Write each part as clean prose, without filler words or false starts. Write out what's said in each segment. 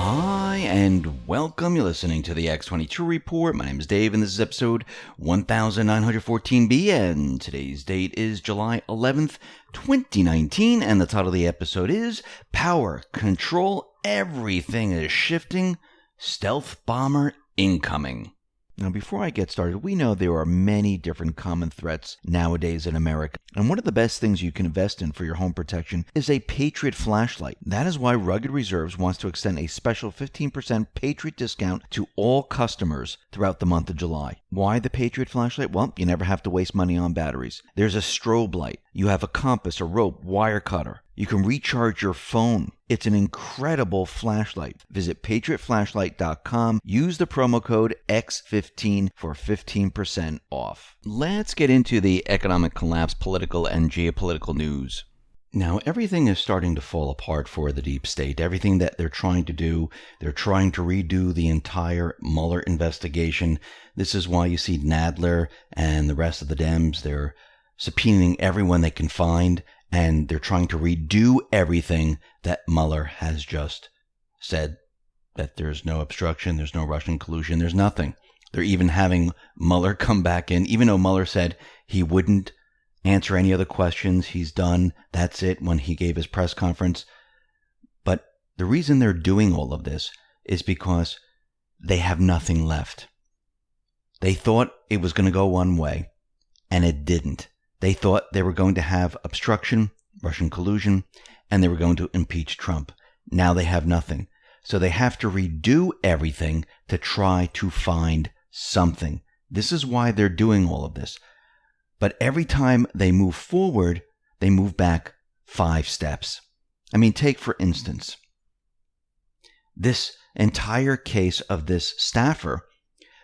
Hi, and welcome. You're listening to the X22 Report. My name is Dave, and this is episode 1914B, and today's date is July 11th, 2019, and the title of the episode is Power, Control, Everything is Shifting, Stealth Bomber Incoming. Now, before I get started, we know there are many different common threats nowadays in America, and one of the best things you can invest in for your home protection is a Patriot flashlight. That is why Rugged Reserves wants to extend a special 15% Patriot discount to all customers throughout the month of July. Why the Patriot flashlight? Well, you never have to waste money on batteries. There's a strobe light. You have a compass, a rope, wire cutter. You can recharge your phone. It's an incredible flashlight. Visit patriotflashlight.com. Use the promo code X15 for 15% off. Let's get into the economic collapse, political and geopolitical news. Now, everything is starting to fall apart for the deep state. Everything that they're trying to do, they're trying to redo the entire Mueller investigation. This is why you see Nadler and the rest of the Dems, they're subpoenaing everyone they can find, and they're trying to redo everything that Mueller has just said, that there's no obstruction, there's no Russian collusion, there's nothing. They're even having Mueller come back in, even though Mueller said he wouldn't answer any other questions. He's done. That's it when he gave his press conference. But the reason they're doing all of this is because they have nothing left. They thought it was going to go one way, and it didn't. They thought they were going to have obstruction, Russian collusion, and they were going to impeach Trump. Now they have nothing. So they have to redo everything to try to find something. This is why they're doing all of this. But every time they move forward, they move back 5 steps. I mean, take for instance, this entire case of this staffer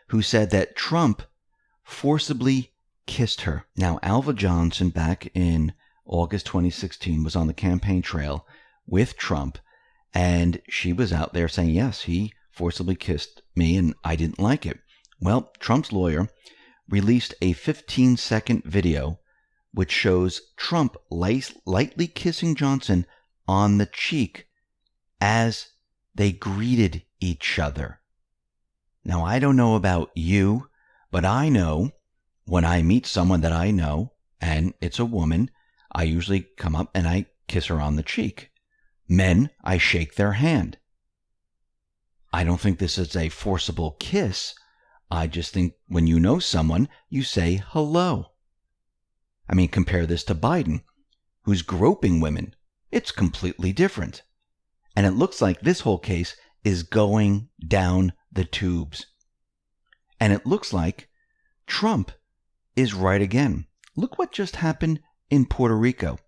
who said that Trump forcibly kissed her. Now, Alva Johnson, back in August 2016, was on the campaign trail with Trump, and she was out there saying, yes, he forcibly kissed me, and I didn't like it. Well, Trump's lawyer released a 15-second video which shows Trump lightly kissing Johnson on the cheek as they greeted each other. Now, I don't know about you, but I know when I meet someone that I know, and it's a woman, I usually come up and I kiss her on the cheek. Men, I shake their hand. I don't think this is a forcible kiss. I just think when you know someone, you say hello. I mean, compare this to Biden, who's groping women. It's completely different. And it looks like this whole case is going down the tubes. And it looks like Trump is right again. Look what just happened in Puerto Rico.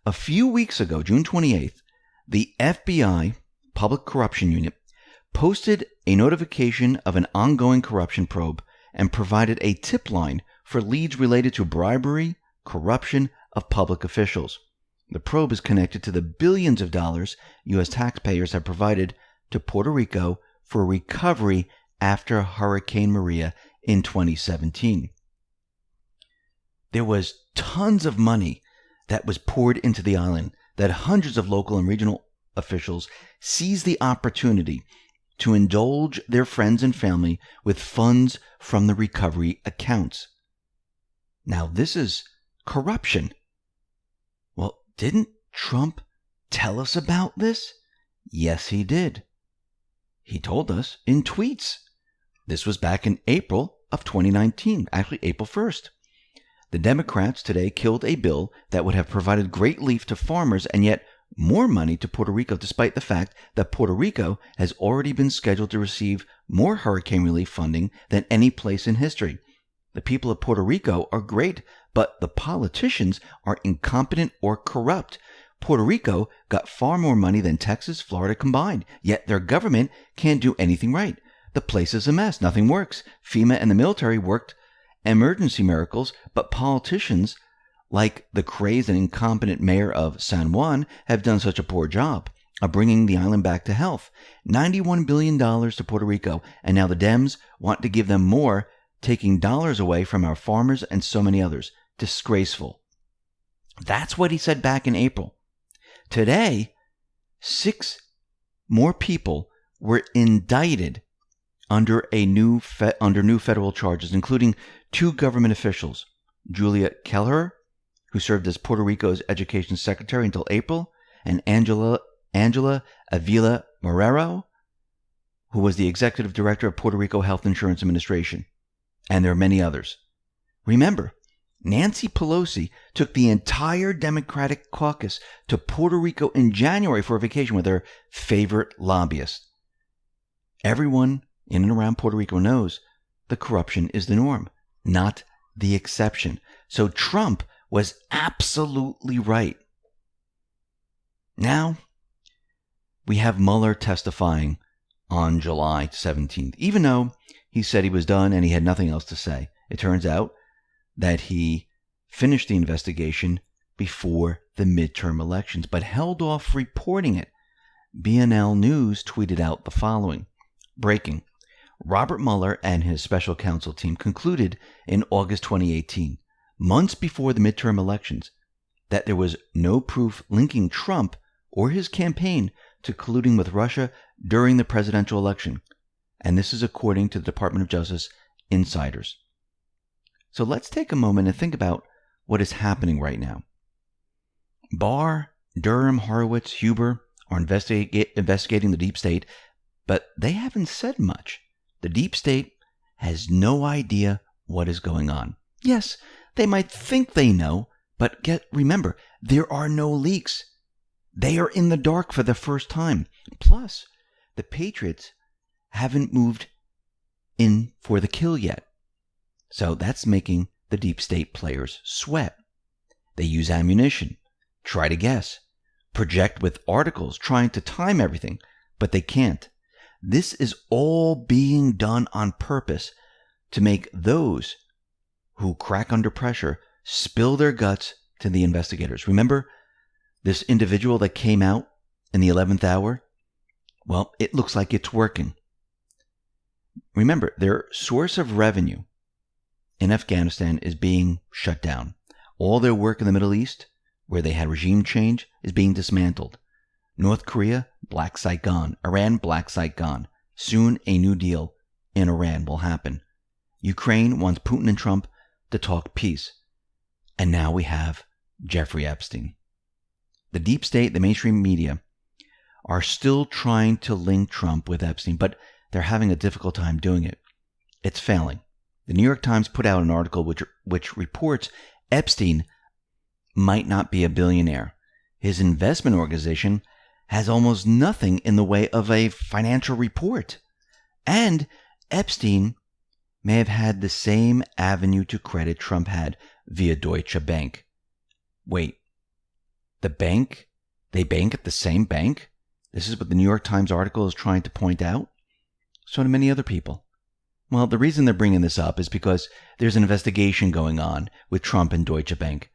A few weeks ago, June 28th, the FBI Public Corruption Unit posted a notification of an ongoing corruption probe and provided a tip line for leads related to bribery, corruption of public officials. The probe is connected to the billions of dollars U.S. taxpayers have provided to Puerto Rico for recovery after Hurricane Maria in 2017. There was tons of money that was poured into the island that hundreds of local and regional officials seized the opportunity to indulge their friends and family with funds from the recovery accounts. Now, this is corruption. Well, didn't Trump tell us about this? Yes, he did. He told us in tweets. This was back in April of 2019, actually April 1st. The Democrats today killed a bill that would have provided great relief to farmers and yet more money to Puerto Rico, despite the fact that Puerto Rico has already been scheduled to receive more hurricane relief funding than any place in history. The people of Puerto Rico are great, but the politicians are incompetent or corrupt. Puerto Rico got far more money than Texas, Florida combined, yet their government can't do anything right. The place is a mess. Nothing works. FEMA and the military worked emergency miracles, but politicians like the crazed and incompetent mayor of San Juan have done such a poor job of bringing the island back to health. $91 billion to Puerto Rico, and now the Dems want to give them more, taking dollars away from our farmers and so many others. Disgraceful. That's what he said back in April. Today, 6 more people were indicted under new federal charges, including 2 government officials, Julia Kelleher, who served as Puerto Rico's education secretary until April, and Angela Avila Marrero, who was the executive director of Puerto Rico Health Insurance Administration. And there are many others. Remember, Nancy Pelosi took the entire Democratic caucus to Puerto Rico in January for a vacation with her favorite lobbyist. Everyone in and around Puerto Rico knows the corruption is the norm, not the exception. So Trump was absolutely right. Now, we have Mueller testifying on July 17th, even though he said he was done and he had nothing else to say. It turns out that he finished the investigation before the midterm elections, but held off reporting it. BNL News tweeted out the following. Breaking. Robert Mueller and his special counsel team concluded in August 2018, months before the midterm elections, that there was no proof linking Trump or his campaign to colluding with Russia during the presidential election. And this is according to the Department of Justice insiders. So let's take a moment and think about what is happening right now. Barr, Durham, Horowitz, Huber are investigating the deep state, but they haven't said much. The deep state has no idea what is going on. Yes, they might think they know, but remember, there are no leaks. They are in the dark for the first time. Plus, the Patriots haven't moved in for the kill yet. So that's making the deep state players sweat. They use ammunition, try to guess, project with articles, trying to time everything, but they can't. This is all being done on purpose to make those who crack under pressure spill their guts to the investigators. Remember this individual that came out in the 11th hour? Well, it looks like it's working. Remember, their source of revenue in Afghanistan is being shut down. All their work in the Middle East, where they had regime change, is being dismantled. North Korea, black site gone. Iran, black site gone. Soon a new deal in Iran will happen. Ukraine wants Putin and Trump to talk peace. And now we have Jeffrey Epstein. The deep state, the mainstream media, are still trying to link Trump with Epstein, but they're having a difficult time doing it. It's failing. The New York Times put out an article which reports Epstein might not be a billionaire. His investment organization has almost nothing in the way of a financial report. And Epstein may have had the same avenue to credit Trump had via Deutsche Bank. Wait, the bank? They bank at the same bank? This is what the New York Times article is trying to point out. So do many other people. Well, the reason they're bringing this up is because there's an investigation going on with Trump and Deutsche Bank,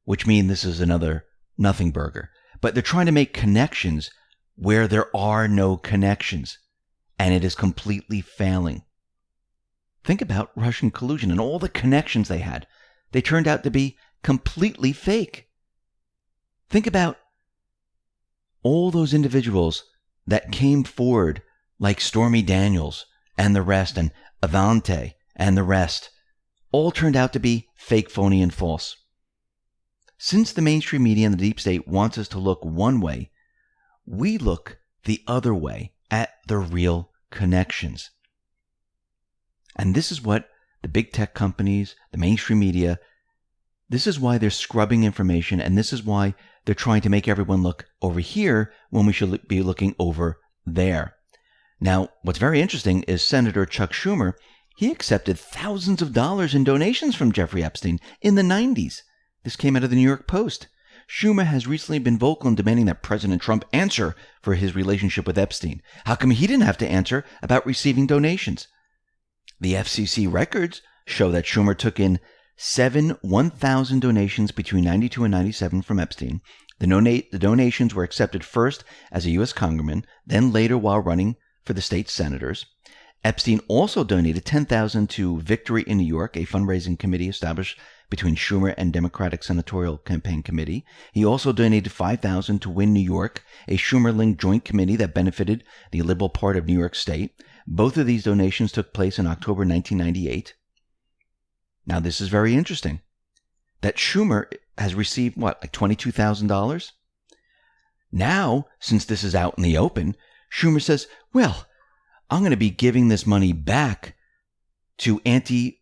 which means this is another nothing burger. But they're trying to make connections where there are no connections, and it is completely failing. Think about Russian collusion and all the connections they had. They turned out to be completely fake. Think about all those individuals that came forward, like Stormy Daniels and the rest, and Avante and the rest, all turned out to be fake, phony, and false. Since the mainstream media and the deep state wants us to look one way, we look the other way at the real connections. And this is what the big tech companies, the mainstream media, this is why they're scrubbing information, and this is why they're trying to make everyone look over here when we should be looking over there. Now, what's very interesting is Senator Chuck Schumer. He accepted thousands of dollars in donations from Jeffrey Epstein in the 90s. This came out of the New York Post. Schumer has recently been vocal in demanding that President Trump answer for his relationship with Epstein. How come he didn't have to answer about receiving donations? The FCC records show that Schumer took in 1,000 donations between 92 and 97 from Epstein. The donations were accepted first as a U.S. congressman, then later while running for the state senators. Epstein also donated $10,000 to Victory in New York, a fundraising committee established between Schumer and Democratic Senatorial Campaign Committee. He also donated $5,000 to Win New York, a Schumer-linked joint committee that benefited the liberal part of New York State. Both of these donations took place in October 1998. Now, this is very interesting, that Schumer has received, like $22,000? Now, since this is out in the open, Schumer says, well, I'm going to be giving this money back to anti-sex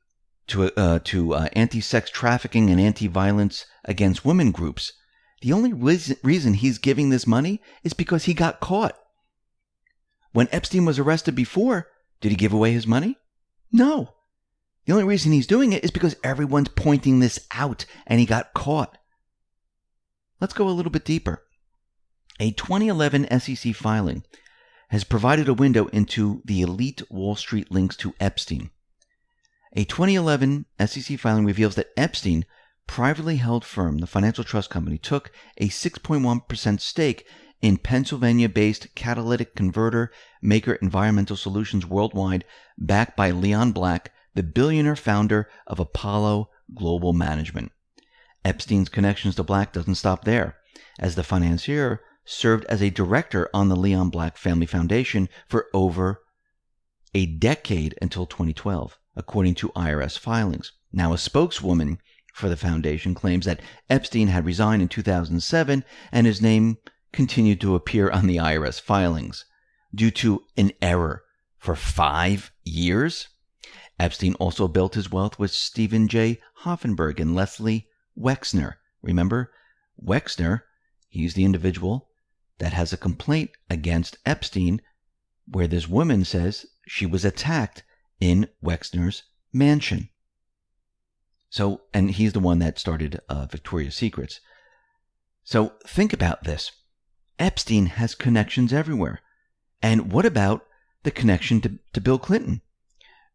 trafficking and anti-violence against women groups. The only reason he's giving this money is because he got caught. When Epstein was arrested before, did he give away his money? No. The only reason he's doing it is because everyone's pointing this out and he got caught. Let's go a little bit deeper. A 2011 SEC filing has provided a window into the elite Wall Street links to Epstein. A 2011 SEC filing reveals that Epstein, privately held firm, the financial trust company, took a 6.1% stake in Pennsylvania-based catalytic converter maker Environmental Solutions Worldwide, backed by Leon Black, the billionaire founder of Apollo Global Management. Epstein's connections to Black doesn't stop there, as the financier served as a director on the Leon Black Family Foundation for over a decade until 2012, according to IRS filings. Now, a spokeswoman for the foundation claims that Epstein had resigned in 2007 and his name continued to appear on the IRS filings due to an error for 5 years. Epstein also built his wealth with Stephen J. Hoffenberg and Leslie Wexner. Remember, Wexner, he's the individual that has a complaint against Epstein where this woman says she was attacked in Wexner's mansion. So, and he's the one that started Victoria's Secrets. So think about this. Epstein has connections everywhere. And what about the connection to Bill Clinton?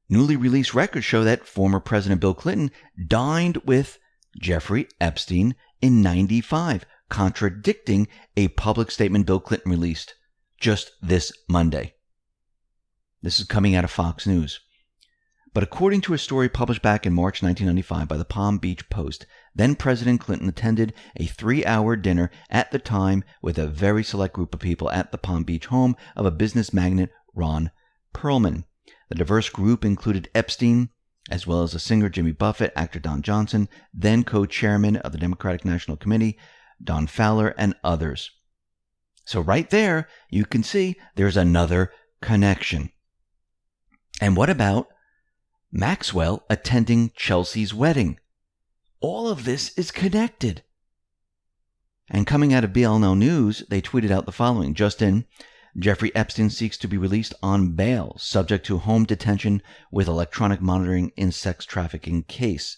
Newly released records show that former President Bill Clinton dined with Jeffrey Epstein in '95, contradicting a public statement Bill Clinton released just this Monday. This is coming out of Fox News. But according to a story published back in March 1995 by the Palm Beach Post, then President Clinton attended a 3-hour dinner at the time with a very select group of people at the Palm Beach home of a business magnate, Ron Perlman. The diverse group included Epstein, as well as the singer Jimmy Buffett, actor Don Johnson, then co-chairman of the Democratic National Committee, Don Fowler, and others. So right there, you can see there's another connection. And what about Maxwell attending Chelsea's wedding? All of this is connected. And coming out of BLNL News, they tweeted out the following. Just in, Jeffrey Epstein seeks to be released on bail, subject to home detention with electronic monitoring in sex trafficking case.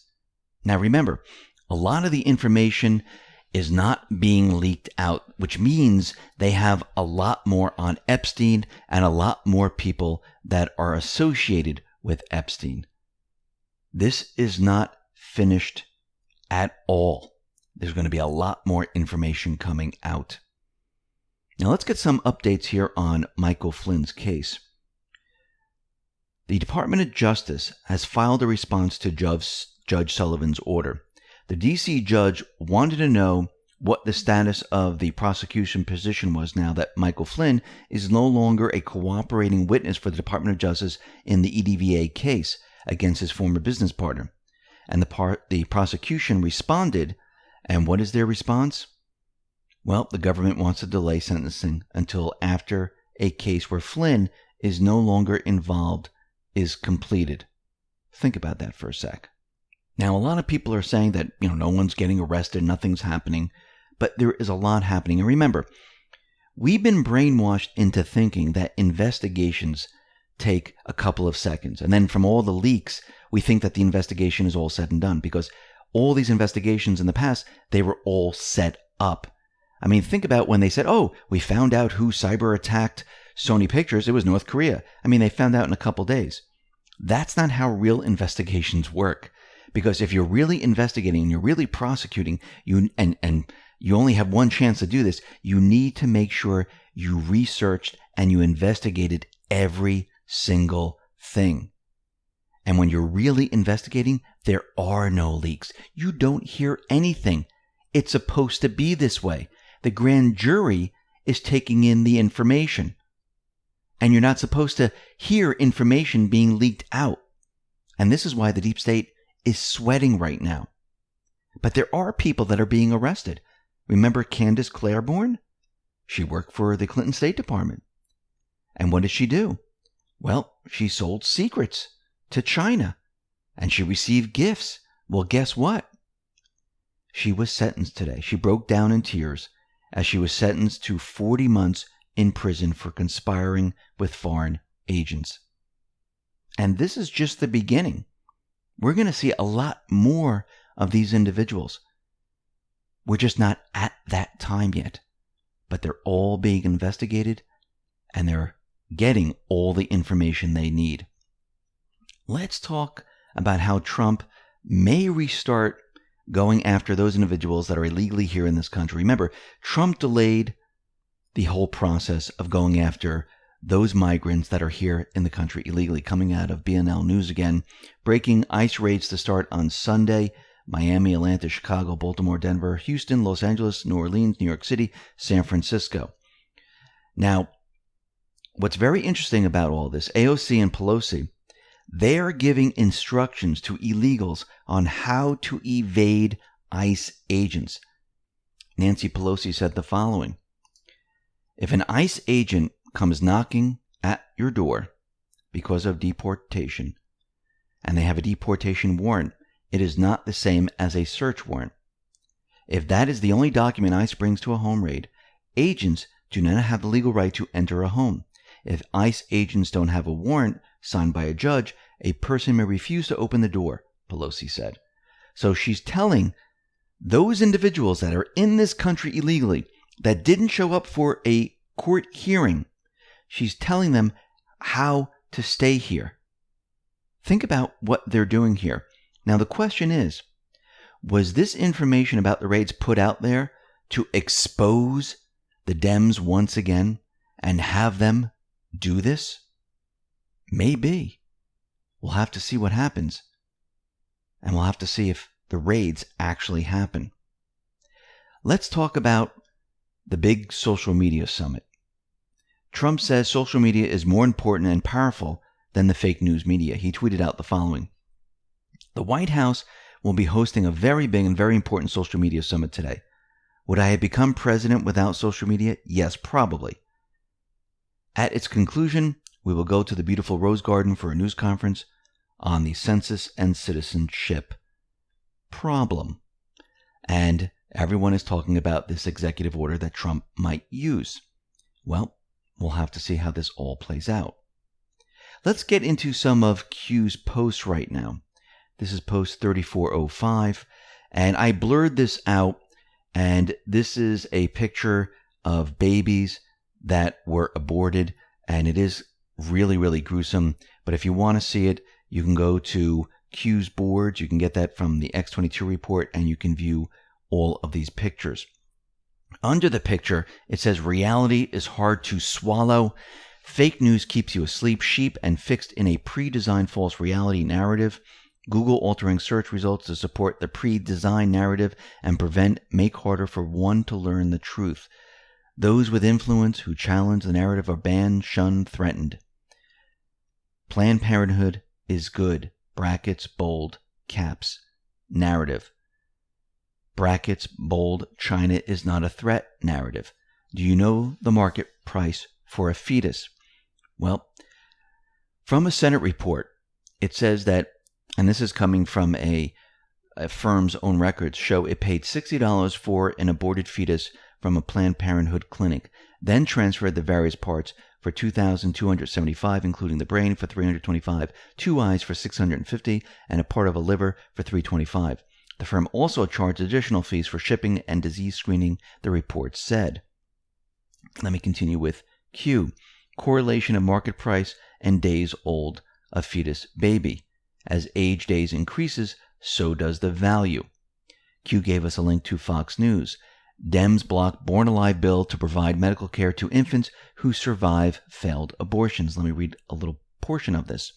Now remember, a lot of the information is not being leaked out, which means they have a lot more on Epstein and a lot more people that are associated with Epstein. This is not finished at all. There's going to be a lot more information coming out. Now let's get some updates here on Michael Flynn's case. The Department of Justice has filed a response to Judge Sullivan's order. The D.C. judge wanted to know what the status of the prosecution position was now that Michael Flynn is no longer a cooperating witness for the Department of Justice in the EDVA case against his former business partner. And the prosecution responded, and what is their response? Well, the government wants to delay sentencing until after a case where Flynn is no longer involved is completed. Think about that for a sec. Now, a lot of people are saying that, no one's getting arrested, nothing's happening, but there is a lot happening. And remember, we've been brainwashed into thinking that investigations take a couple of seconds. And then from all the leaks, we think that the investigation is all said and done because all these investigations in the past, they were all set up. I mean, think about when they said, we found out who cyber attacked Sony Pictures. It was North Korea. I mean, they found out in a couple days. That's not how real investigations work. Because if you're really investigating and you're really prosecuting, and you only have one chance to do this, you need to make sure you researched and you investigated every single thing. And when you're really investigating, there are no leaks. You don't hear anything. It's supposed to be this way. The grand jury is taking in the information. And you're not supposed to hear information being leaked out. And this is why the deep state is sweating right now. But there are people that are being arrested. Remember Candace Claiborne? She worked for the Clinton State Department. And what did she do? Well, she sold secrets to China. And she received gifts. Well, guess what? She was sentenced today. She broke down in tears as she was sentenced to 40 months in prison for conspiring with foreign agents. And this is just the beginning. We're going to see a lot more of these individuals. We're just not at that time yet. But they're all being investigated, and they're getting all the information they need. Let's talk about how Trump may restart going after those individuals that are illegally here in this country. Remember, Trump delayed the whole process of going after those migrants that are here in the country illegally. Coming out of BNL News again, breaking ICE raids to start on Sunday. Miami, Atlanta, Chicago, Baltimore, Denver, Houston, Los Angeles, New Orleans, New York City, San Francisco. Now, what's very interesting about all this, AOC and Pelosi, they are giving instructions to illegals on how to evade ICE agents. Nancy Pelosi said the following: if an ICE agent comes knocking at your door because of deportation, and they have a deportation warrant, it is not the same as a search warrant. If that is the only document ICE brings to a home raid, agents do not have the legal right to enter a home. If ICE agents don't have a warrant signed by a judge, a person may refuse to open the door, Pelosi said. So she's telling those individuals that are in this country illegally that didn't show up for a court hearing, she's telling them how to stay here. Think about what they're doing here. Now, the question is, was this information about the raids put out there to expose the Dems once again and have them do this? Maybe. We'll have to see what happens. And we'll have to see if the raids actually happen. Let's talk about the big social media summit. Trump says social media is more important and powerful than the fake news media. He tweeted out the following: the White House will be hosting a very big and very important social media summit today. Would I have become president without social media? Yes, probably. At its conclusion, we will go to the beautiful Rose Garden for a news conference on the census and citizenship problem. And everyone is talking about this executive order that Trump might use. Well, we'll have to see how this all plays out. Let's get into some of Q's posts right now. This is post 3405, and I blurred this out, and this is a picture of babies that were aborted, and it is really, really gruesome. But if you want to see it, you can go to Q's boards. You can get that from the X22 Report, and you can view all of these pictures. Under the picture, it says, reality is hard to swallow. Fake news keeps you asleep, sheep, and fixed in a pre-designed false reality narrative. Google altering search results to support the pre-designed narrative and make harder for one to learn the truth. Those with influence who challenge the narrative are banned, shunned, threatened. Planned Parenthood is good. Brackets, bold, caps. Narrative. Brackets, bold, China is not a threat. Narrative. Do you know the market price for a fetus? Well, from a Senate report, it says that, and this is coming from a firm's own records, show it paid $60 for an aborted fetus from a Planned Parenthood clinic, then transferred the various parts for $2,275, including the brain for $325, 2 eyes for $650, and a part of a liver for $325. The firm also charged additional fees for shipping and disease screening, the report said. Let me continue with Q. Correlation of market price and days old of fetus baby. As age days increases, so does the value. Q gave us a link to Fox News. Dems block Born Alive bill to provide medical care to infants who survive failed abortions. Let me read a little portion of this.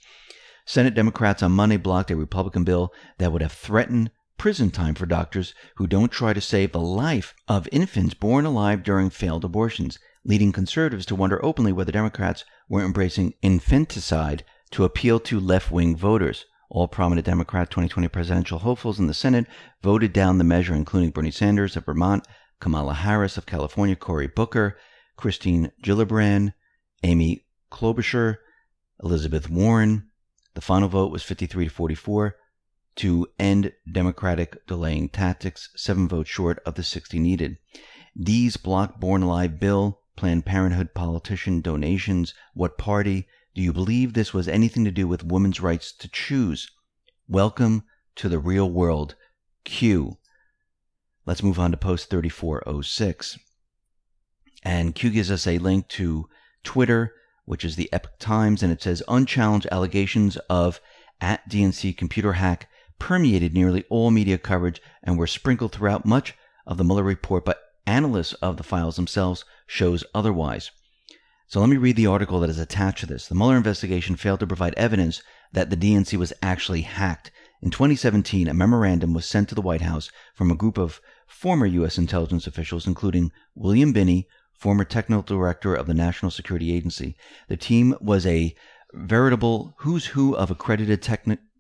Senate Democrats on Monday blocked a Republican bill that would have threatened prison time for doctors who don't try to save the life of infants born alive during failed abortions, leading conservatives to wonder openly whether Democrats were embracing infanticide to appeal to left-wing voters. All prominent Democrat 2020 presidential hopefuls in the Senate voted down the measure, including Bernie Sanders of Vermont, Kamala Harris of California, Cory Booker, Christine Gillibrand, Amy Klobuchar, Elizabeth Warren. The final vote was 53 to 44 to end Democratic delaying tactics, 7 votes short of the 60 needed. These block Born Alive bill, Planned Parenthood politician donations. What party? Do you believe this was anything to do with women's rights to choose? Welcome to the real world. Q. Let's move on to post 3406. And Q gives us a link to Twitter, which is the Epoch Times, and it says, unchallenged allegations of @DNC computer hack permeated nearly all media coverage and were sprinkled throughout much of the Mueller report, but analysts of the files themselves shows otherwise. So let me read the article that is attached to this. The Mueller investigation failed to provide evidence that the DNC was actually hacked. In 2017, a memorandum was sent to the White House from a group of former U.S. intelligence officials, including William Binney, former technical director of the National Security Agency. The team was a veritable who's who of accredited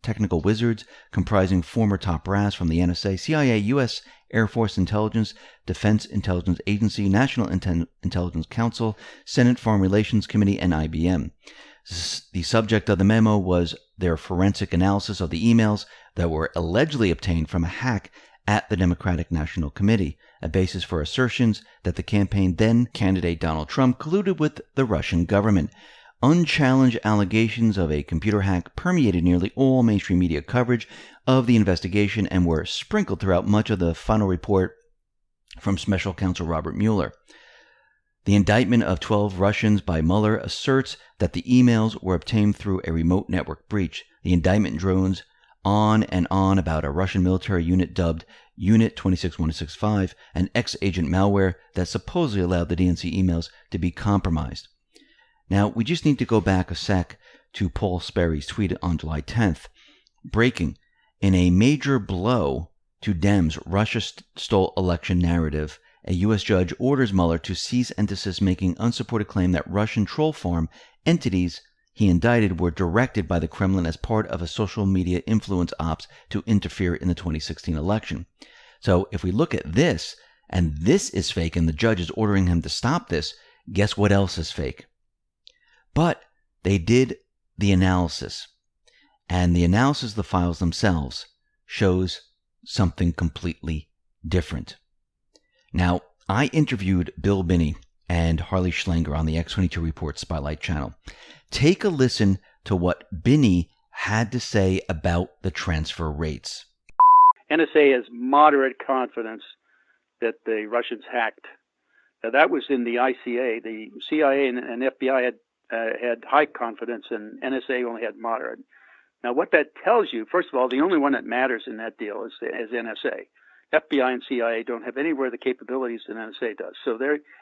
technical wizards, comprising former top brass from the NSA, CIA, U.S. Air Force Intelligence, Defense Intelligence Agency, National Intelligence Council, Senate Foreign Relations Committee, and IBM. The subject of the memo was their forensic analysis of the emails that were allegedly obtained from a hack at the Democratic National Committee, a basis for assertions that the campaign then-candidate Donald Trump colluded with the Russian government. Unchallenged allegations of a computer hack permeated nearly all mainstream media coverage of the investigation and were sprinkled throughout much of the final report from Special Counsel Robert Mueller. The indictment of 12 Russians by Mueller asserts that the emails were obtained through a remote network breach. The indictment drones on and on about a Russian military unit dubbed Unit 26165, an ex-agent malware that supposedly allowed the DNC emails to be compromised. Now, we just need to go back a sec to Paul Sperry's tweet on July 10th. Breaking. In a major blow to Dems' Russia stole election narrative, a U.S. judge orders Mueller to cease and desist making unsupported claim that Russian troll farm entities he indicted were directed by the Kremlin as part of a social media influence ops to interfere in the 2016 election. So if we look at this, and this is fake, and the judge is ordering him to stop this, guess what else is fake? But they did the analysis, and the analysis of the files themselves shows something completely different. Now, I interviewed Bill Binney and Harley Schlanger on the X22 Report Spotlight channel. Take a listen to what Binney had to say about the transfer rates. NSA has moderate confidence that the Russians hacked. Now, that was in the ICA. The CIA and FBI had high confidence, and NSA only had moderate. Now, what that tells you, first of all, the only one that matters in that deal is NSA. FBI and CIA don't have anywhere the capabilities that NSA does. So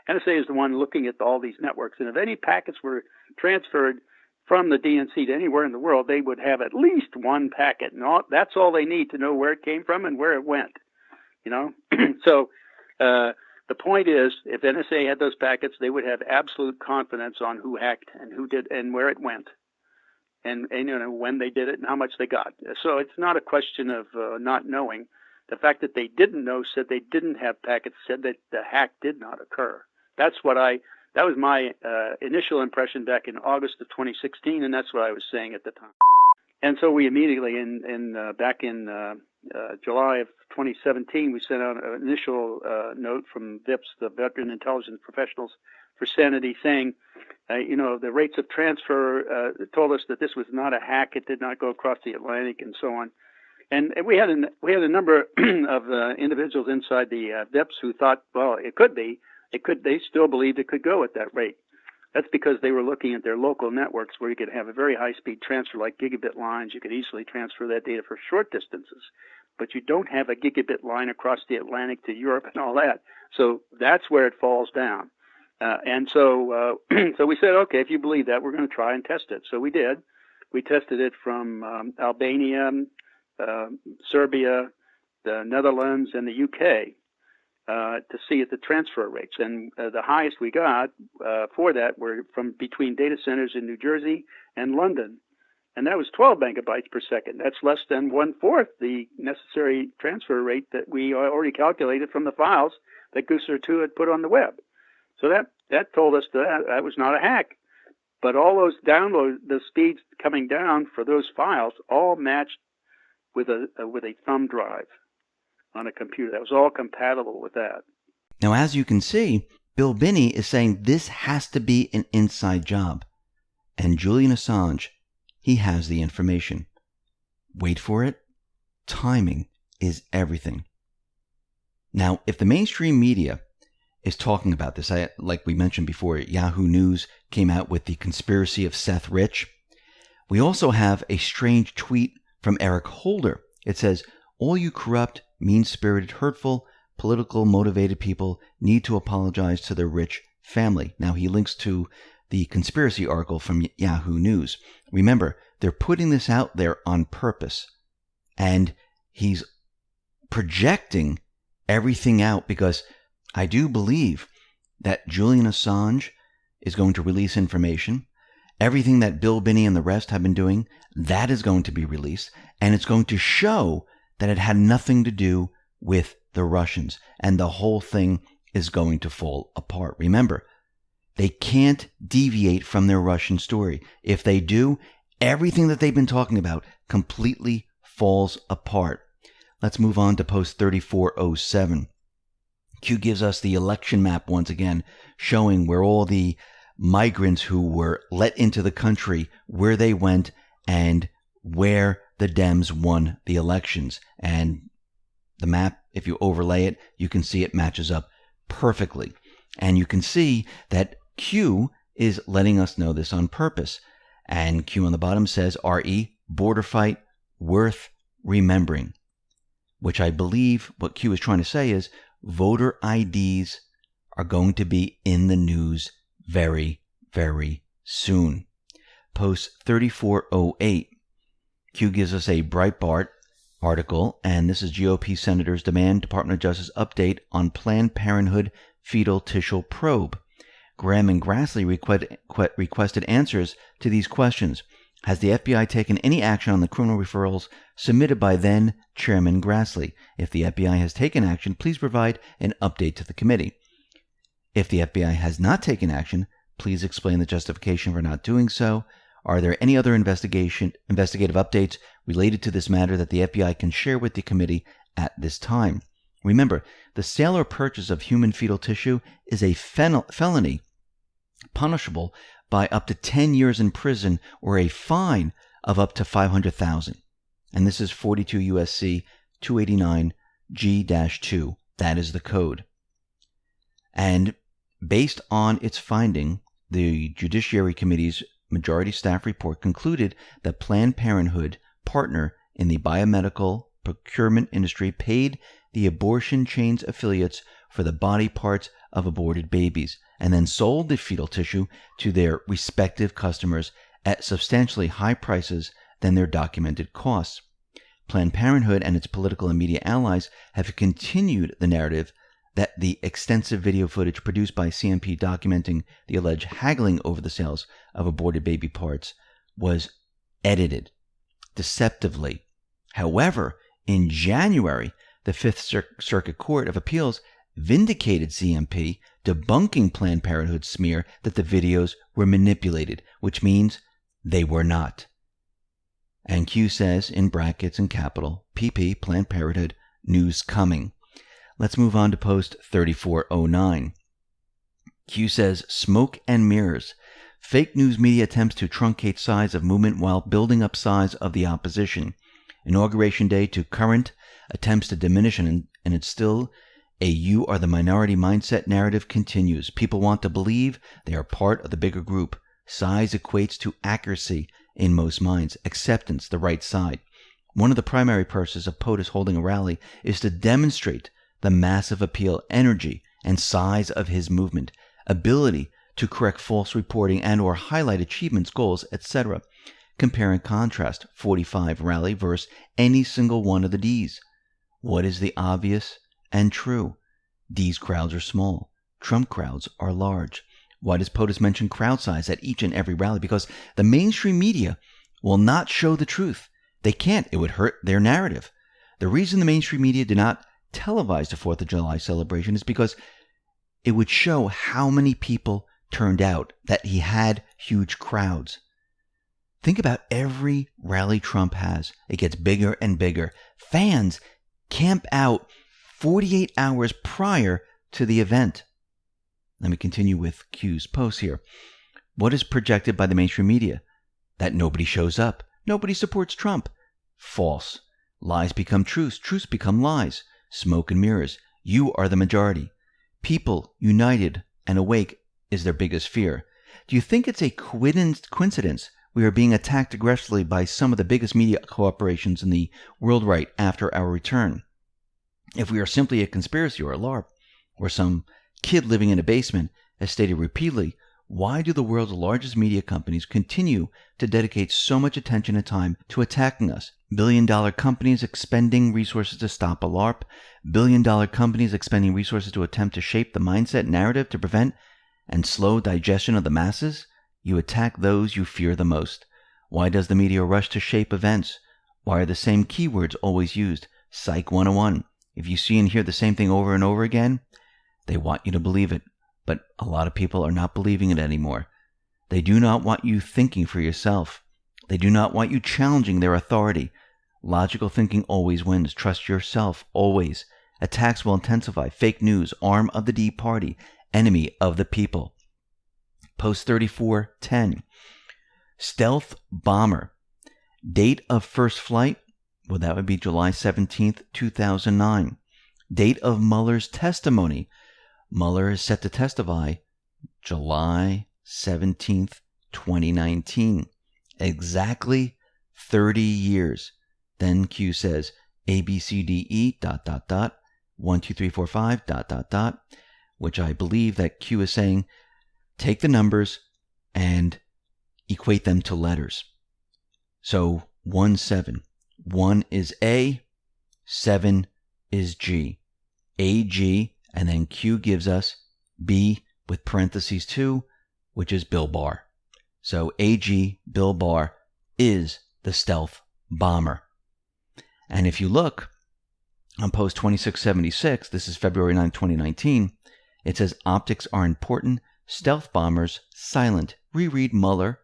NSA is the one looking at all these networks. And if any packets were transferred from the DNC to anywhere in the world, they would have at least one packet. And that's all they need to know where it came from and where it went. You know, so the point is, if NSA had those packets, they would have absolute confidence on who hacked and who did and where it went, and you know when they did it and how much they got. So it's not a question of not knowing. The fact that they didn't know said they didn't have packets, said that the hack did not occur. That was my initial impression back in August of 2016, and that's what I was saying at the time. And so we immediately, back in July of 2017, we sent out an initial note from VIPs, the Veteran Intelligence Professionals for Sanity, saying, the rates of transfer told us that this was not a hack. It did not go across the Atlantic, and so on. And we had a number of individuals inside the VIPs who thought, well, it could be. They still believed it could go at that rate. That's because they were looking at their local networks where you could have a very high-speed transfer like gigabit lines. You could easily transfer that data for short distances, but you don't have a gigabit line across the Atlantic to Europe and all that. So that's where it falls down. So we said, okay, if you believe that, we're going to try and test it. So we did. We tested it from Albania, Serbia, the Netherlands, and the UK to see the transfer rates. And the highest we got for that were from between data centers in New Jersey and London. And that was 12 megabytes per second. That's less than 1/4 the necessary transfer rate that we already calculated from the files that Gooser 2 had put on the web. So that told us that was not a hack. But all those the speeds coming down for those files all matched with a thumb drive on a computer. That was all compatible with that. Now, as you can see, Bill Binney is saying this has to be an inside job. And Julian Assange, he has the information. Wait for it. Timing is everything. Now, if the mainstream media is talking about this, like we mentioned before, Yahoo News came out with the conspiracy of Seth Rich. We also have a strange tweet from Eric Holder. It says, all you corrupt, mean-spirited, hurtful, political motivated people need to apologize to their rich family. Now, he links to the conspiracy article from Yahoo News. Remember, they're putting this out there on purpose. And he's projecting everything out because I do believe that Julian Assange is going to release information. Everything that Bill Binney and the rest have been doing, that is going to be released. And it's going to show that it had nothing to do with the Russians. And the whole thing is going to fall apart. Remember, they can't deviate from their Russian story. If they do, everything that they've been talking about completely falls apart. Let's move on to post 3407. Q gives us the election map once again, showing where all the migrants who were let into the country, where they went, and where the Dems won the elections. And the map, if you overlay it, you can see it matches up perfectly. And you can see that Q is letting us know this on purpose. And Q on the bottom says, RE, border fight, worth remembering. Which I believe what Q is trying to say is voter IDs are going to be in the news very, very soon. Post 3408. Q gives us a Breitbart article, and this is GOP senators demand Department of Justice update on Planned Parenthood fetal tissue probe. Graham and Grassley requested answers to these questions. Has the FBI taken any action on the criminal referrals submitted by then Chairman Grassley? If the FBI has taken action, please provide an update to the committee. If the FBI has not taken action, please explain the justification for not doing so. Are there any other investigative updates related to this matter that the FBI can share with the committee at this time? Remember, the sale or purchase of human fetal tissue is a felony punishable by up to 10 years in prison or a fine of up to $500,000. And this is 42 U.S.C. 289 G-2. That is the code. And based on its finding, the Judiciary Committee's majority staff report concluded that Planned Parenthood, partner in the biomedical procurement industry, paid the abortion chain's affiliates for the body parts of aborted babies and then sold the fetal tissue to their respective customers at substantially high prices than their documented costs. Planned Parenthood and its political and media allies have continued the narrative that the extensive video footage produced by CMP documenting the alleged haggling over the sales of aborted baby parts was edited deceptively. However, in January, the Fifth Circuit Court of Appeals vindicated CMP, debunking Planned Parenthood's smear that the videos were manipulated, which means they were not. And Q says, in brackets and capital, PP, Planned Parenthood, news coming. Let's move on to post 3409. Q says, smoke and mirrors. Fake news media attempts to truncate size of movement while building up size of the opposition. Inauguration day to current attempts to diminish and it's still a you are the minority mindset narrative continues. People want to believe they are part of the bigger group. Size equates to accuracy in most minds. Acceptance, the right side. One of the primary purposes of POTUS holding a rally is to demonstrate the massive appeal, energy, and size of his movement, ability to correct false reporting and or highlight achievements, goals, etc. Compare and contrast 45 rally versus any single one of the Ds. What is the obvious and true? D's crowds are small. Trump crowds are large. Why does POTUS mention crowd size at each and every rally? Because the mainstream media will not show the truth. They can't. It would hurt their narrative. The reason the mainstream media did not televise the 4th of July celebration is because it would show how many people turned out, that he had huge crowds. Think about every rally Trump has. It gets bigger and bigger. Fans camp out 48 hours prior to the event. Let me continue with Q's post here. What is projected by the mainstream media? That nobody shows up. Nobody supports Trump. False. Lies become truths. Truths become lies. Smoke and mirrors. You are the majority. People united and awake is their biggest fear. Do you think it's a coincidence we are being attacked aggressively by some of the biggest media corporations in the world right after our return? If we are simply a conspiracy or a LARP, or some kid living in a basement, as stated repeatedly, why do the world's largest media companies continue to dedicate so much attention and time to attacking us? Billion-dollar companies expending resources to stop a LARP, billion-dollar companies expending resources to attempt to shape the mindset narrative to prevent and slow digestion of the masses? You attack those you fear the most. Why does the media rush to shape events? Why are the same keywords always used? Psych 101. If you see and hear the same thing over and over again, they want you to believe it, but a lot of people are not believing it anymore. They do not want you thinking for yourself. They do not want you challenging their authority. Logical thinking always wins. Trust yourself, always. Attacks will intensify. Fake news, arm of the D party, enemy of the people. Post 3410. Stealth bomber. Date of first flight? Well, that would be July 17th, 2009. Date of Mueller's testimony? Mueller is set to testify July 17th, 2019. Exactly 30 years. Then Q says ABCDE ... 1 2 3 4 5 ... which I believe that Q is saying take the numbers and equate them to letters. So 1 7. 1 is A, 7 is G. AG, and then Q gives us B with parentheses 2, which is Bill Barr. So AG, Bill Barr, is the stealth bomber. And if you look on post 2676, this is February 9, 2019, it says optics are important, stealth bombers silent. Reread Mueller,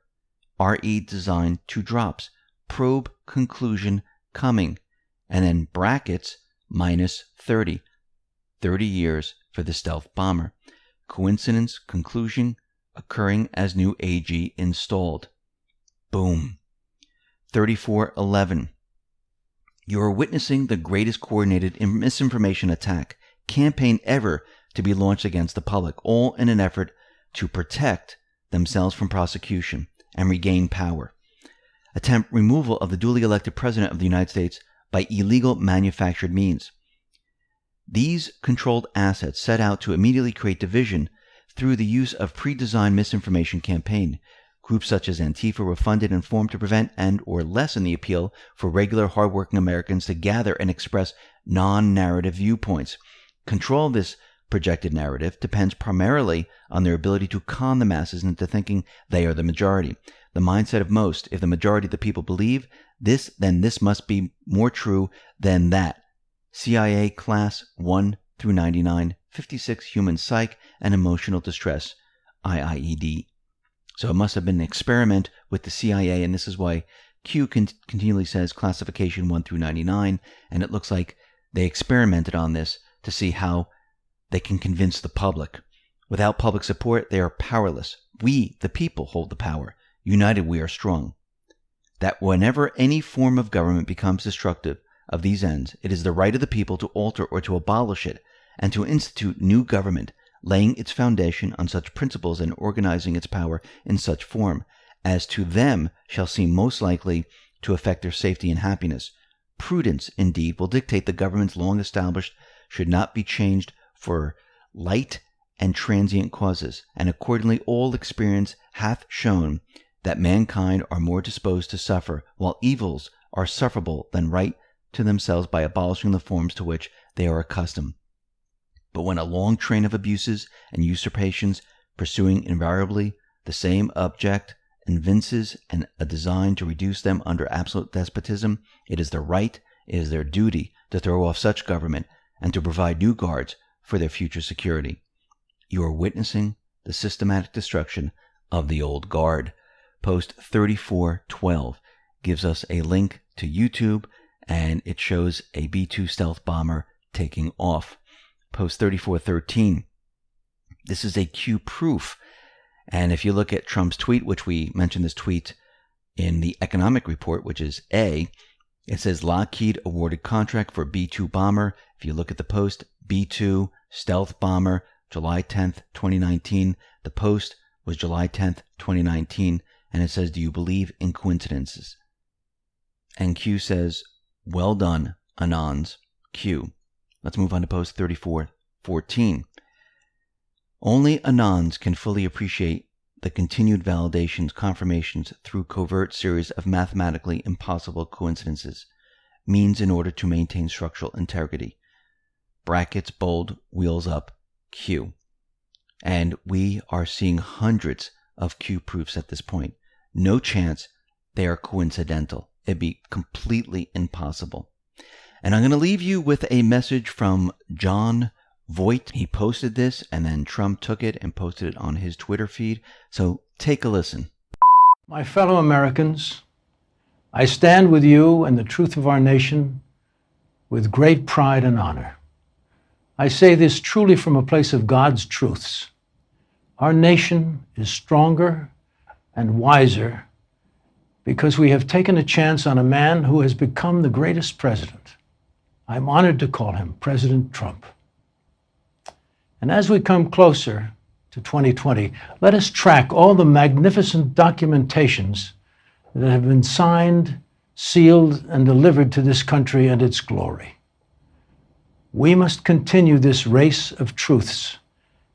RE design 2 drops, probe conclusion coming, and then brackets minus 30. 30 years for the stealth bomber. Coincidence, conclusion, occurring as new AG installed. Boom. 3411. You are witnessing the greatest coordinated misinformation attack campaign ever to be launched against the public, all in an effort to protect themselves from prosecution and regain power. Attempt removal of the duly elected President of the United States by illegal manufactured means. These controlled assets set out to immediately create division through the use of pre-designed misinformation campaign. Groups such as Antifa were funded and formed to prevent and or lessen the appeal for regular hardworking Americans to gather and express non-narrative viewpoints. Control of this projected narrative depends primarily on their ability to con the masses into thinking they are the majority. The mindset of most: if the majority of the people believe this, then this must be more true than that. CIA Class 1 through 99, 56 Human Psych and Emotional Distress, IIED. So it must have been an experiment with the CIA, and this is why Q continually says classification 1 through 99, and it looks like they experimented on this to see how they can convince the public. Without public support, they are powerless. We, the people, hold the power. United, we are strong. That whenever any form of government becomes destructive of these ends, it is the right of the people to alter or to abolish it, and to institute new government, laying its foundation on such principles and organizing its power in such form as to them shall seem most likely to affect their safety and happiness. Prudence, indeed, will dictate the governments long established should not be changed for light and transient causes, and accordingly all experience hath shown that mankind are more disposed to suffer, while evils are sufferable than right to themselves by abolishing the forms to which they are accustomed. But when a long train of abuses and usurpations, pursuing invariably the same object, evinces a design to reduce them under absolute despotism, it is their right, it is their duty to throw off such government and to provide new guards for their future security. You are witnessing the systematic destruction of the old guard. Post 3412 gives us a link to YouTube, and it shows a B-2 stealth bomber taking off. Post 3413, this is a Q proof. And if you look at Trump's tweet, which we mentioned this tweet in the economic report, which is A, it says Lockheed awarded contract for B-2 bomber. If you look at the post, B-2 stealth bomber, July 10th, 2019. The post was July 10th, 2019. And it says, do you believe in coincidences? And Q says, well done, Anons. Q. Let's move on to post 3414. Only Anons can fully appreciate the continued validations, confirmations through covert series of mathematically impossible coincidences, means in order to maintain structural integrity. Brackets, bold, wheels up, Q. And we are seeing hundreds of Q proofs at this point. No chance they are coincidental. It'd be completely impossible. And I'm going to leave you with a message from John Voight. He posted this, and then Trump took it and posted it on his Twitter feed. So take a listen. My fellow Americans, I stand with you and the truth of our nation with great pride and honor. I say this truly from a place of God's truths. Our nation is stronger and wiser because we have taken a chance on a man who has become the greatest president. I'm honored to call him President Trump. And as we come closer to 2020, let us track all the magnificent documentations that have been signed, sealed, and delivered to this country and its glory. We must continue this race of truths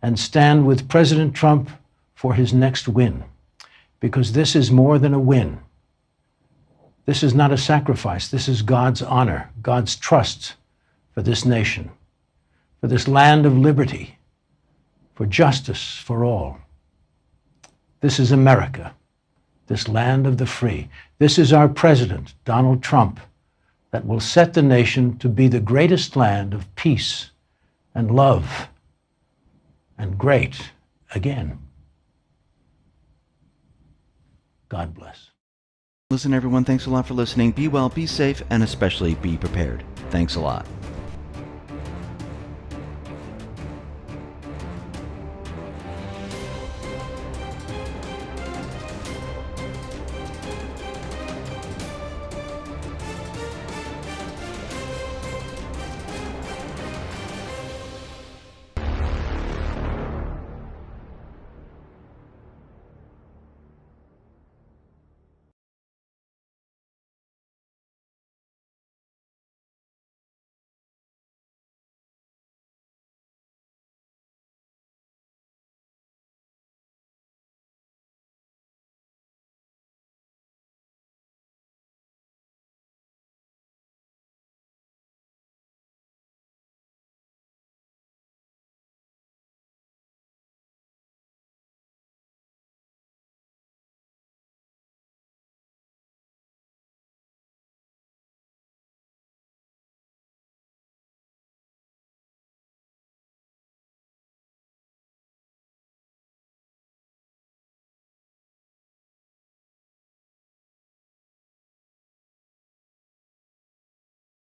and stand with President Trump for his next win, because this is more than a win. This is not a sacrifice. This is God's honor, God's trust for this nation, for this land of liberty, for justice for all. This is America, this land of the free. This is our president, Donald Trump, that will set the nation to be the greatest land of peace and love and great again. God bless. Listen, everyone, thanks a lot for listening. Be well, be safe, and especially be prepared. Thanks a lot.